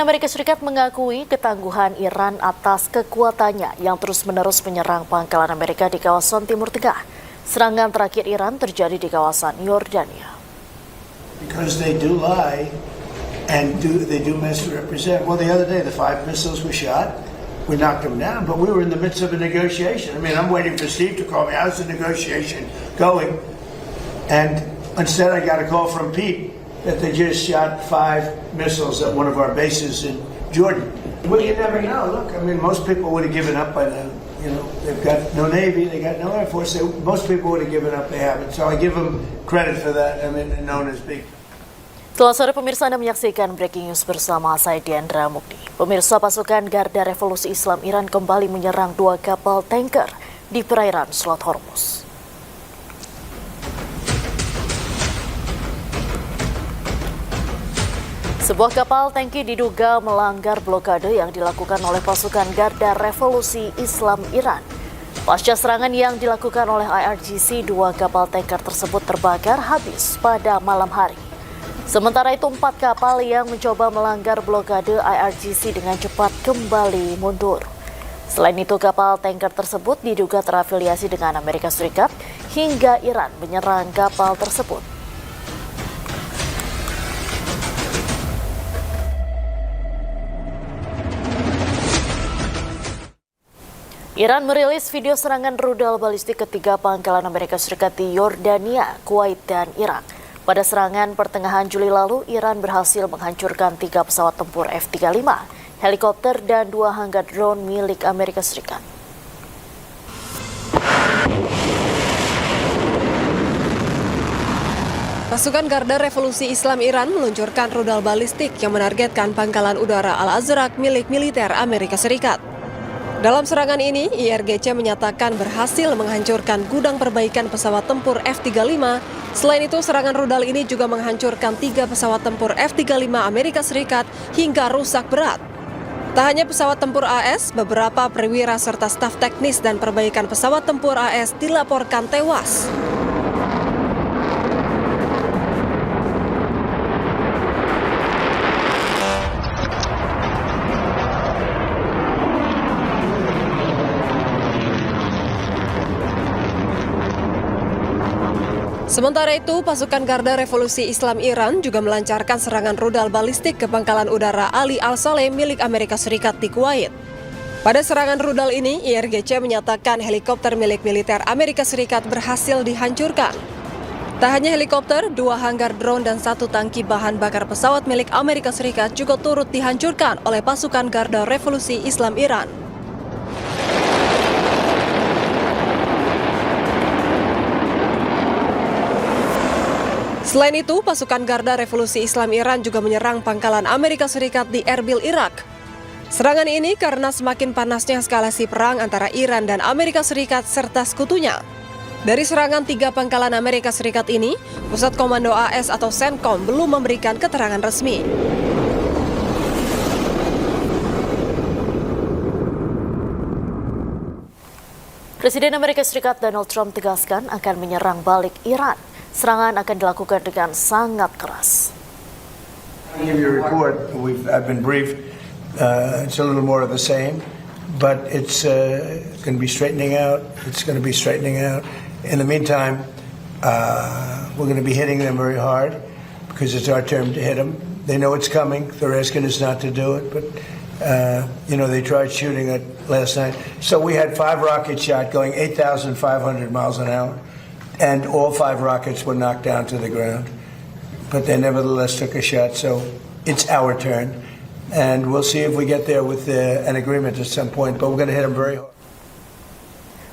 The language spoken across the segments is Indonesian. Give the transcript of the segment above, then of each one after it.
Amerika Serikat mengakui ketangguhan Iran atas kekuatannya yang terus-menerus menyerang pangkalan Amerika di kawasan Timur Tengah. Serangan terakhir Iran terjadi di kawasan Yordania. Because they do lie and they do misrepresent. Well, the other day the 5 missiles were shot. We knocked them down, but we were in the midst of a negotiation. I mean, I'm waiting for Steve to call me. How's the negotiation going? And instead I got a call from Pete that they just shot 5 missiles at one of our bases in Jordan. Well, you never know. Look, I mean, most people would have given up by now. You know, they've got no Navy, they got no Air Force. Most people would have given up, they haven't. So I give them credit for that. I mean, known as big. Selamat sore pemirsa, Anda menyaksikan Breaking News bersama saya Diandra Mukti. Pemirsa, pasukan Garda Revolusi Islam Iran kembali menyerang 2 kapal tanker di perairan Selat Hormuz. Sebuah kapal tangki diduga melanggar blokade yang dilakukan oleh pasukan Garda Revolusi Islam Iran. Pasca serangan yang dilakukan oleh IRGC, 2 kapal tanker tersebut terbakar habis pada malam hari. Sementara itu 4 kapal yang mencoba melanggar blokade IRGC dengan cepat kembali mundur. Selain itu kapal tanker tersebut diduga terafiliasi dengan Amerika Serikat hingga Iran menyerang kapal tersebut. Iran merilis video serangan rudal balistik ketiga pangkalan Amerika Serikat di Yordania, Kuwait, dan Irak. Pada serangan pertengahan Juli lalu, Iran berhasil menghancurkan 3 pesawat tempur F-35, helikopter, dan 2 hangar drone milik Amerika Serikat. Pasukan Garda Revolusi Islam Iran meluncurkan rudal balistik yang menargetkan pangkalan udara Al-Azraq milik militer Amerika Serikat. Dalam serangan ini, IRGC menyatakan berhasil menghancurkan gudang perbaikan pesawat tempur F-35. Selain itu, serangan rudal ini juga menghancurkan 3 pesawat tempur F-35 Amerika Serikat hingga rusak berat. Tak hanya pesawat tempur AS, beberapa perwira serta staf teknis dan perbaikan pesawat tempur AS dilaporkan tewas. Sementara itu, pasukan Garda Revolusi Islam Iran juga melancarkan serangan rudal balistik ke pangkalan udara Ali Al-Saleh milik Amerika Serikat di Kuwait. Pada serangan rudal ini, IRGC menyatakan helikopter milik militer Amerika Serikat berhasil dihancurkan. Tak hanya helikopter, 2 hangar drone dan 1 tangki bahan bakar pesawat milik Amerika Serikat juga turut dihancurkan oleh pasukan Garda Revolusi Islam Iran. Selain itu, pasukan Garda Revolusi Islam Iran juga menyerang pangkalan Amerika Serikat di Erbil, Irak. Serangan ini karena semakin panasnya eskalasi perang antara Iran dan Amerika Serikat serta sekutunya. Dari serangan 3 pangkalan Amerika Serikat ini, Pusat Komando AS atau CENTCOM belum memberikan keterangan resmi. Presiden Amerika Serikat Donald Trump tegaskan akan menyerang balik Iran. Serangan akan dilakukan dengan sangat keras. I'll give you a report. I've been briefed. It's a little more of the same, but it's going to be straightening out. It's going to be straightening out. In the meantime, we're going to be hitting them very hard because it's our turn to hit them. They know it's coming. They're asking us not to do it, but they tried shooting it last night. So we had 5 rocket shot going 8,500 miles an hour. And all 5 rockets were knocked down to the ground. But they nevertheless took a shot, so it's our turn. And we'll see if we get there with an agreement at some point, but we're going to hit them very hard.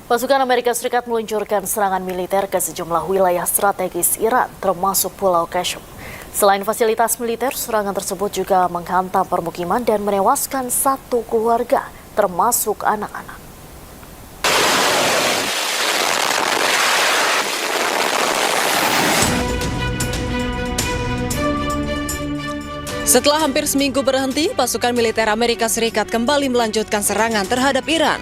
Pasukan Amerika Serikat meluncurkan serangan militer ke sejumlah wilayah strategis Iran, termasuk Pulau Qasem. Selain fasilitas militer, serangan tersebut juga menghantam permukiman dan menewaskan 1 keluarga, termasuk anak-anak. Setelah hampir seminggu berhenti, pasukan militer Amerika Serikat kembali melanjutkan serangan terhadap Iran.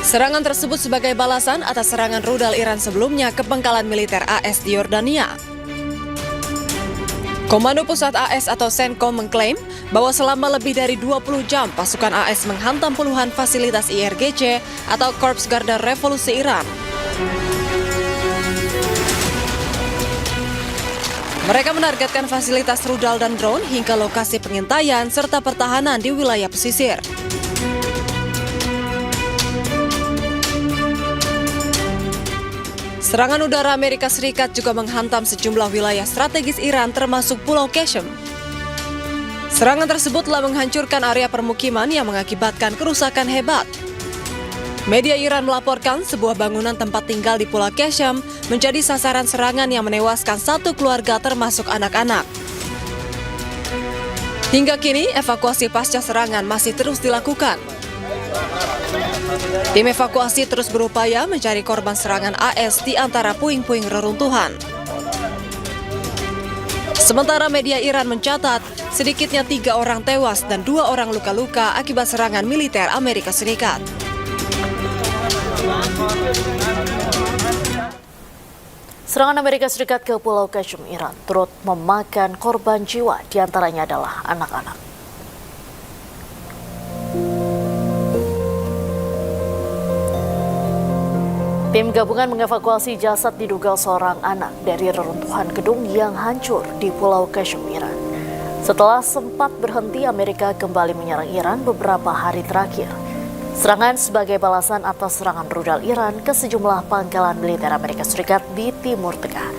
Serangan tersebut sebagai balasan atas serangan rudal Iran sebelumnya ke pangkalan militer AS di Yordania. Komando Pusat AS atau CENTCOM mengklaim bahwa selama lebih dari 20 jam pasukan AS menghantam puluhan fasilitas IRGC atau Korps Garda Revolusi Iran. Mereka menargetkan fasilitas rudal dan drone hingga lokasi pengintaian serta pertahanan di wilayah pesisir. Serangan udara Amerika Serikat juga menghantam sejumlah wilayah strategis Iran termasuk Pulau Qasem. Serangan tersebut telah menghancurkan area permukiman yang mengakibatkan kerusakan hebat. Media Iran melaporkan sebuah bangunan tempat tinggal di Pulau Qasem menjadi sasaran serangan yang menewaskan satu keluarga termasuk anak-anak. Hingga kini, evakuasi pasca serangan masih terus dilakukan. Tim evakuasi terus berupaya mencari korban serangan AS di antara puing-puing reruntuhan. Sementara media Iran mencatat, sedikitnya 3 orang tewas dan 2 orang luka-luka akibat serangan militer Amerika Serikat. Serangan Amerika Serikat ke Pulau Qasem, Iran turut memakan korban jiwa, diantaranya adalah anak-anak. Tim gabungan mengevakuasi jasad diduga seorang anak dari reruntuhan gedung yang hancur di Pulau Qasem, Iran. Setelah sempat berhenti, Amerika kembali menyerang Iran beberapa hari terakhir. Serangan sebagai balasan atas serangan rudal Iran ke sejumlah pangkalan militer Amerika Serikat di Timur Tengah.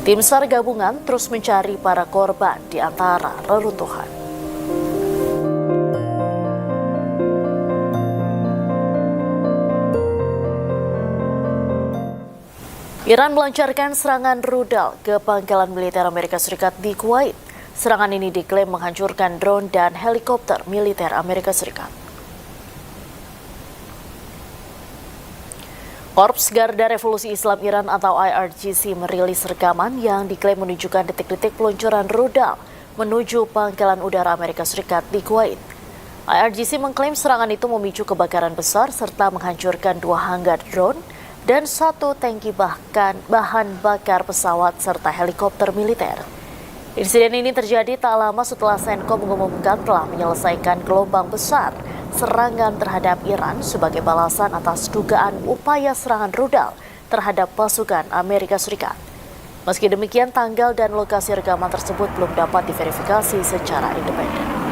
Tim SAR gabungan terus mencari para korban di antara reruntuhan. Iran melancarkan serangan rudal ke pangkalan militer Amerika Serikat di Kuwait. Serangan ini diklaim menghancurkan drone dan helikopter militer Amerika Serikat. Korps Garda Revolusi Islam Iran atau IRGC merilis rekaman yang diklaim menunjukkan detik-detik peluncuran rudal menuju pangkalan udara Amerika Serikat di Kuwait. IRGC mengklaim serangan itu memicu kebakaran besar serta menghancurkan 2 hanggar drone dan 1 tangki bahan bakar pesawat serta helikopter militer. Insiden ini terjadi tak lama setelah CENTCOM mengumumkan telah menyelesaikan gelombang besar serangan terhadap Iran sebagai balasan atas dugaan upaya serangan rudal terhadap pasukan Amerika Serikat. Meski demikian, tanggal dan lokasi rekaman tersebut belum dapat diverifikasi secara independen.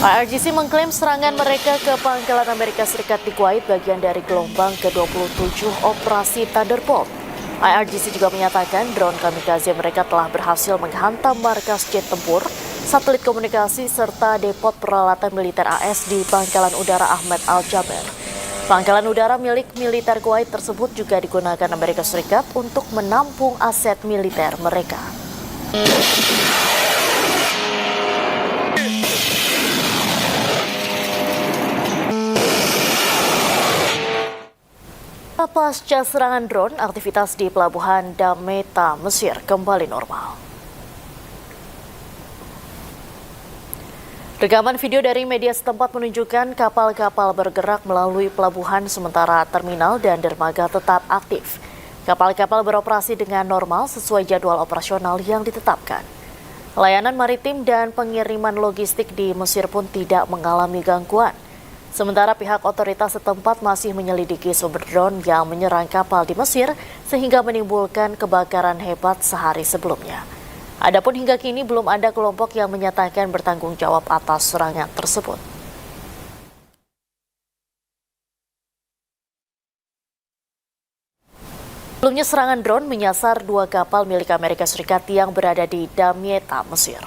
IRGC mengklaim serangan mereka ke pangkalan Amerika Serikat di Kuwait bagian dari gelombang ke-27 operasi Thunderbolt. IRGC juga menyatakan drone kamikaze mereka telah berhasil menghantam markas jet tempur, satelit komunikasi, serta depot peralatan militer AS di Pangkalan Udara Ahmed Al-Jaber. Pangkalan udara milik militer Kuwait tersebut juga digunakan Amerika Serikat untuk menampung aset militer mereka. Pasca serangan drone, aktivitas di pelabuhan Damietta, Mesir kembali normal. Rekaman video dari media setempat menunjukkan kapal-kapal bergerak melalui pelabuhan sementara terminal dan dermaga tetap aktif. Kapal-kapal beroperasi dengan normal sesuai jadwal operasional yang ditetapkan. Layanan maritim dan pengiriman logistik di Mesir pun tidak mengalami gangguan. Sementara pihak otoritas setempat masih menyelidiki sumber drone yang menyerang kapal di Mesir sehingga menimbulkan kebakaran hebat sehari sebelumnya. Adapun hingga kini belum ada kelompok yang menyatakan bertanggung jawab atas serangan tersebut. Sebelumnya serangan drone menyasar 2 kapal milik Amerika Serikat yang berada di Damietta, Mesir.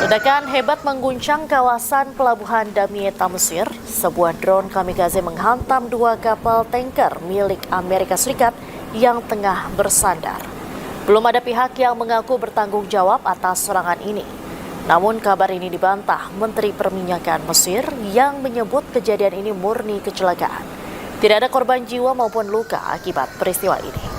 Ledakan hebat mengguncang kawasan pelabuhan Damietta, Mesir. Sebuah drone kamikaze menghantam 2 kapal tanker milik Amerika Serikat yang tengah bersandar. Belum ada pihak yang mengaku bertanggung jawab atas serangan ini. Namun kabar ini dibantah Menteri Perminyakan Mesir yang menyebut kejadian ini murni kecelakaan. Tidak ada korban jiwa maupun luka akibat peristiwa ini.